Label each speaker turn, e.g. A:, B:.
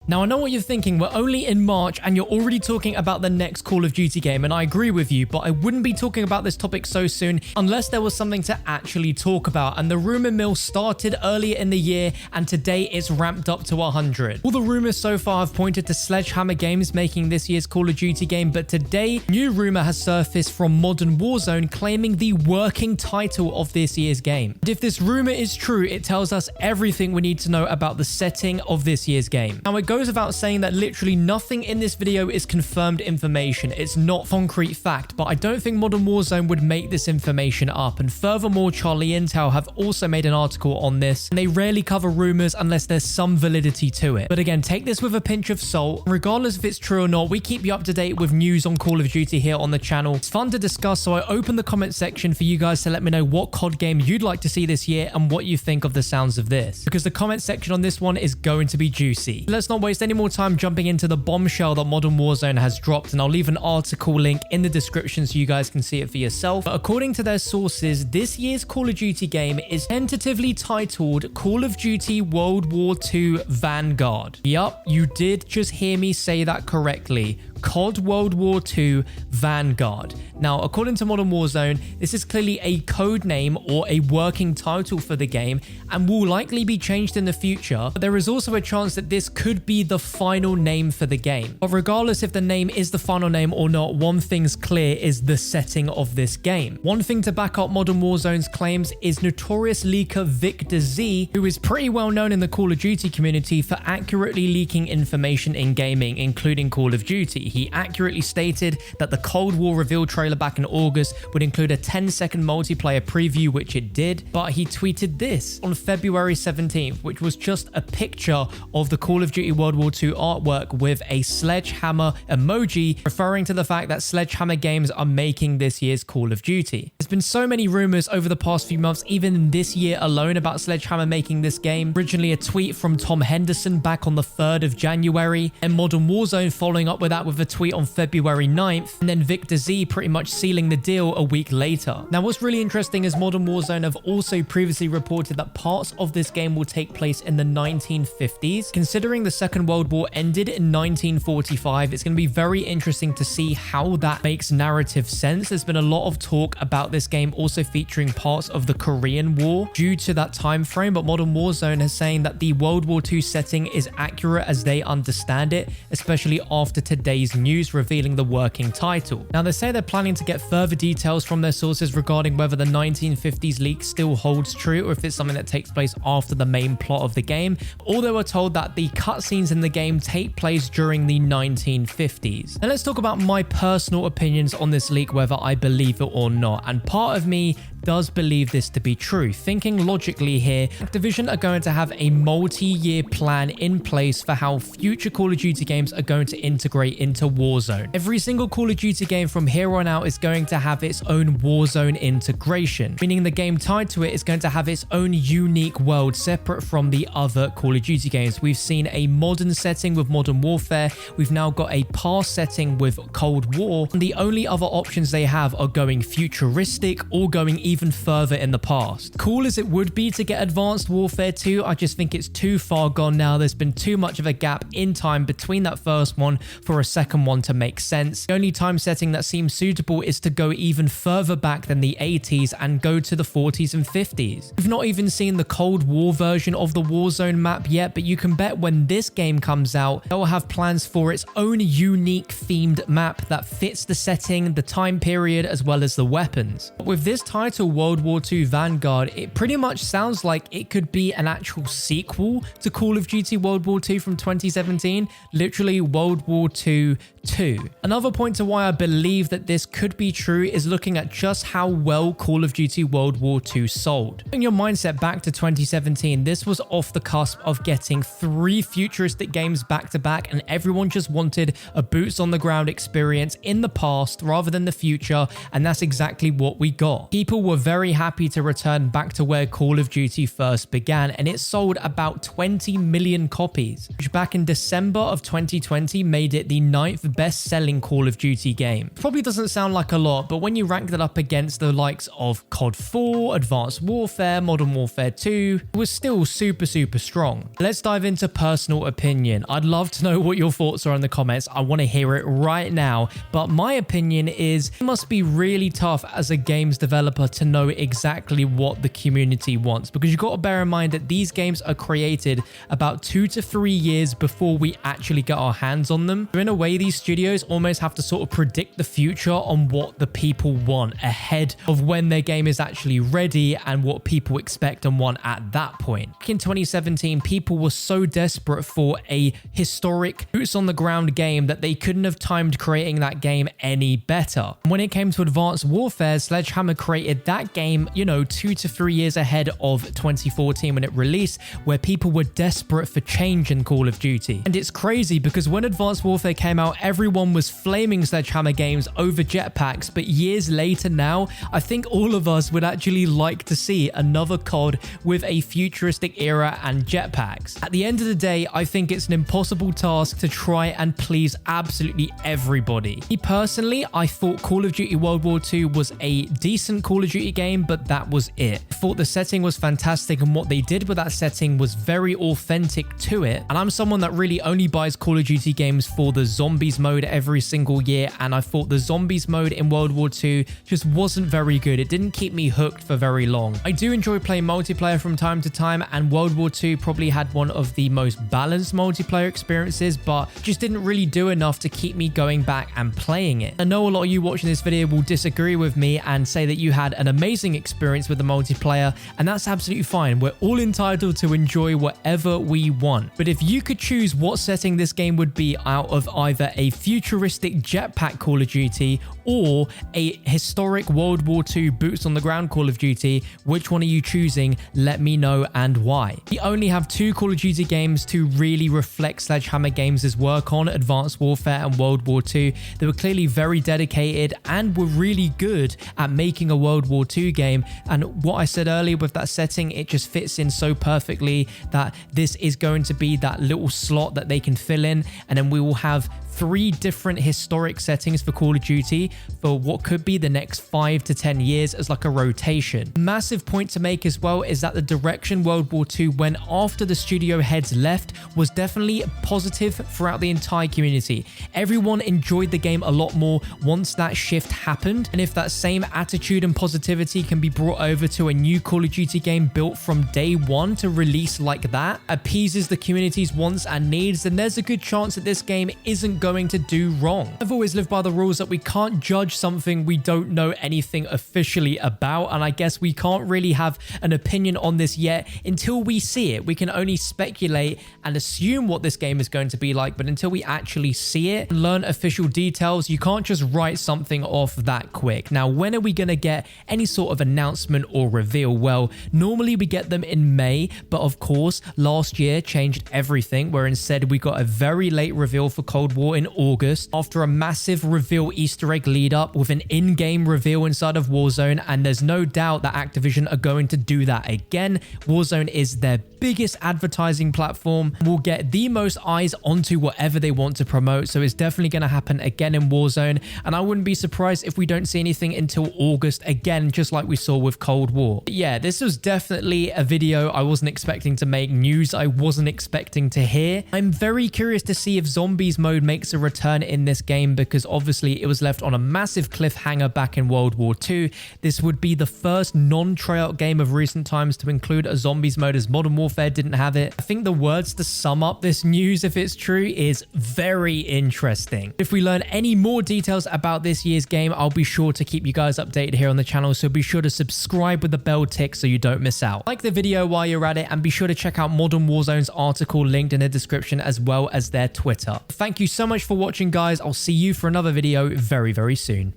A: Now, I know what you're thinking, we're only in March and you're already talking about the next Call of Duty game, and I agree with you, but I wouldn't be talking about this topic so soon unless there was something to actually talk about, and the rumor mill started earlier in the year and today it's ramped up to 100. All the rumors so far have pointed to Sledgehammer Games making this year's Call of Duty game, but today, new rumor has surfaced from Modern Warzone claiming the working title of this year's game. And if this rumor is true, it tells us everything we need to know about the setting of this year's game. Now, it goes without saying that literally nothing in this video is confirmed information. It's not concrete fact, but I don't think Modern Warzone would make this information up. And furthermore, Charlie Intel have also made an article on this, and they rarely cover rumors unless there's some validity to it. But again, take this with a pinch of salt. Regardless if it's true or not, we keep you up to date with news on Call of Duty here on the channel. It's fun to discuss, so I open the comment section for you guys to let me know what COD game you'd like to see this year and what you think of the sounds of this, because the comment section on this one is going to be juicy. Let's not waste any more time jumping into the bombshell that Modern Warzone has dropped, and I'll leave an article link in the description so you guys can see it for yourself. But according to their sources, this year's Call of Duty game is tentatively titled Call of Duty World War II Vanguard. Yup, you did just hear me say that correctly. COD World War II Vanguard. Now, according to Modern Warzone, this is clearly a code name or a working title for the game and will likely be changed in the future, but there is also a chance that this could be the final name for the game. But regardless if the name is the final name or not, one thing's clear is the setting of this game. One thing to back up Modern Warzone's claims is notorious leaker Victor Z, who is pretty well known in the Call of Duty community for accurately leaking information in gaming, including Call of Duty. He accurately stated that the Cold War reveal trailer back in August would include a 10-second multiplayer preview, which it did, but he tweeted this on February 17th, which was just a picture of the Call of Duty World War II artwork with a sledgehammer emoji, referring to the fact that Sledgehammer Games are making this year's Call of Duty. There's been so many rumors over the past few months, even in this year alone, about Sledgehammer making this game. Originally a tweet from Tom Henderson back on the 3rd of January, and Modern Warzone following up with that with a tweet on February 9th, and then Victor Z pretty much sealing the deal a week later. Now, what's really interesting is Modern Warzone have also previously reported that parts of this game will take place in the 1950s. Considering the Second World War ended in 1945, it's going to be very interesting to see how that makes narrative sense. There's been a lot of talk about this game also featuring parts of the Korean War due to that time frame, but Modern Warzone is saying that the World War II setting is accurate as they understand it, especially after today's news revealing the working title. Now, they say they're planning to get further details from their sources regarding whether the 1950s leak still holds true or if it's something that takes place after the main plot of the game. Or they were told that the cutscenes in the game take place during the 1950s. Now, let's talk about my personal opinions on this leak, whether I believe it or not. And part of me does believe this to be true. Thinking logically here, Activision are going to have a multi-year plan in place for how future Call of Duty games are going to integrate into Warzone. Every single Call of Duty game from here on out is going to have its own Warzone integration, meaning the game tied to it is going to have its own unique world separate from the other Call of Duty games. We've seen a modern setting with Modern Warfare. We've now got a past setting with Cold War, and the only other options they have are going futuristic or going even further in the past. Cool as it would be to get Advanced Warfare 2, I just think it's too far gone now. There's been too much of a gap in time between that first one for a second one to make sense. The only time setting that seems suitable is to go even further back than the 80s and go to the 40s and 50s. We've not even seen the Cold War version of the Warzone map yet, but you can bet when this game comes out, it will have plans for its own unique themed map that fits the setting, the time period, as well as the weapons. But with this title, World War II Vanguard, it pretty much sounds like it could be an actual sequel to Call of Duty World War II from 2017, literally World War II 2. Another point to why I believe that this could be true is looking at just how well Call of Duty World War II sold. In your mindset back to 2017, this was off the cusp of getting 3 futuristic games back to back, and everyone just wanted a boots on the ground experience in the past rather than the future, and that's exactly what what we got. People were very happy to return back to where Call of Duty first began, and it sold about 20 million copies, which back in December of 2020 made it the 9th best-selling Call of Duty game. Probably doesn't sound like a lot, but when you rank that up against the likes of COD 4, Advanced Warfare, Modern Warfare 2, it was still super strong. Let's dive into personal opinion. I'd love to know what your thoughts are in the comments. I want to hear it right now, but my opinion is it must be really tough as a games developer to know exactly what the community wants, because you've got to bear in mind that these games are created about 2 to 3 years before we actually get our hands on them. So in a way, these studios almost have to sort of predict the future on what the people want ahead of when their game is actually ready and what people expect and want at that point. Back in 2017, people were so desperate for a historic boots on the ground game that they couldn't have timed creating that game any better. When it came to Advanced Warfare, Sledgehammer created that game, 2 to 3 years ahead of 2014 when it released, where people were desperate for change in Call of Duty. And it's crazy because when Advanced Warfare came out, everyone was flaming Sledgehammer Games over jetpacks, but years later now, I think all of us would actually like to see another COD with a futuristic era and jetpacks. At the end of the day, I think it's an impossible task to try and please absolutely everybody. Me personally, I thought Call of Duty World War II was a decent Call of Duty game, but that was it. I thought the setting was fantastic, and what they did with that setting was very authentic to it. And I'm someone that really only buys Call of Duty games for the zombies mode every single year, and I thought the zombies mode in World War II just wasn't very good. It didn't keep me hooked for very long. I do enjoy playing multiplayer from time to time, and World War II probably had one of the most balanced multiplayer experiences, but just didn't really do enough to keep me going back and playing it. I know a lot of you watching this video will disagree with me and say that you had an amazing experience with the multiplayer, and that's absolutely fine. We're all entitled to enjoy whatever we want. But if you could choose what setting this game would be out of either a futuristic jetpack Call of Duty or a historic World War II boots on the ground Call of Duty, which one are you choosing? Let me know and why. We only have 2 Call of Duty games to really reflect Sledgehammer Games' work on, Advanced Warfare and World War II. They were clearly very dedicated and were really good at making a World War II game, and what I said earlier with that setting, it just fits in so perfectly that this is going to be that little slot that they can fill in, and then we will have 3 different historic settings for Call of Duty for what could be the next 5 to 10 years as like a rotation. Massive point to make as well is that the direction World War II went after the studio heads left was definitely positive throughout the entire community. Everyone enjoyed the game a lot more once that shift happened, and if that same attitude and positivity can be brought over to a new Call of Duty game built from day one to release like that, appeases the community's wants and needs, then there's a good chance that this game isn't going to do wrong. I've always lived by the rules that we can't judge something we don't know anything officially about, and I guess we can't really have an opinion on this yet until we see it. We can only speculate and assume what this game is going to be like, but until we actually see it and learn official details, you can't just write something off that quick. Now, when are we going to get any sort of announcement or reveal? Well, normally we get them in May, but of course, last year changed everything, where instead we got a very late reveal for Cold War in August after a massive reveal Easter egg lead up with an in-game reveal inside of Warzone, and there's no doubt that Activision are going to do that again. Warzone is their biggest advertising platform, will get the most eyes onto whatever they want to promote, so it's definitely going to happen again in Warzone, and I wouldn't be surprised if we don't see anything until August again, just like we saw with Cold War. But yeah, this was definitely a video I wasn't expecting to make, news I wasn't expecting to hear. I'm very curious to see if Zombies mode makes a return in this game, because obviously it was left on a massive cliffhanger back in World War II. This would be the first non-Treyarch game of recent times to include a Zombies mode, as Modern Warfare didn't have it. I think the words to sum up this news, if it's true, is very interesting. If we learn any more details about this year's game, I'll be sure to keep you guys updated here on the channel, so be sure to subscribe with the bell tick so you don't miss out. Like the video while you're at it, and be sure to check out Modern Warzone's article linked in the description, as well as their Twitter. Thank you so much for watching, guys. I'll see you for another video very, very soon.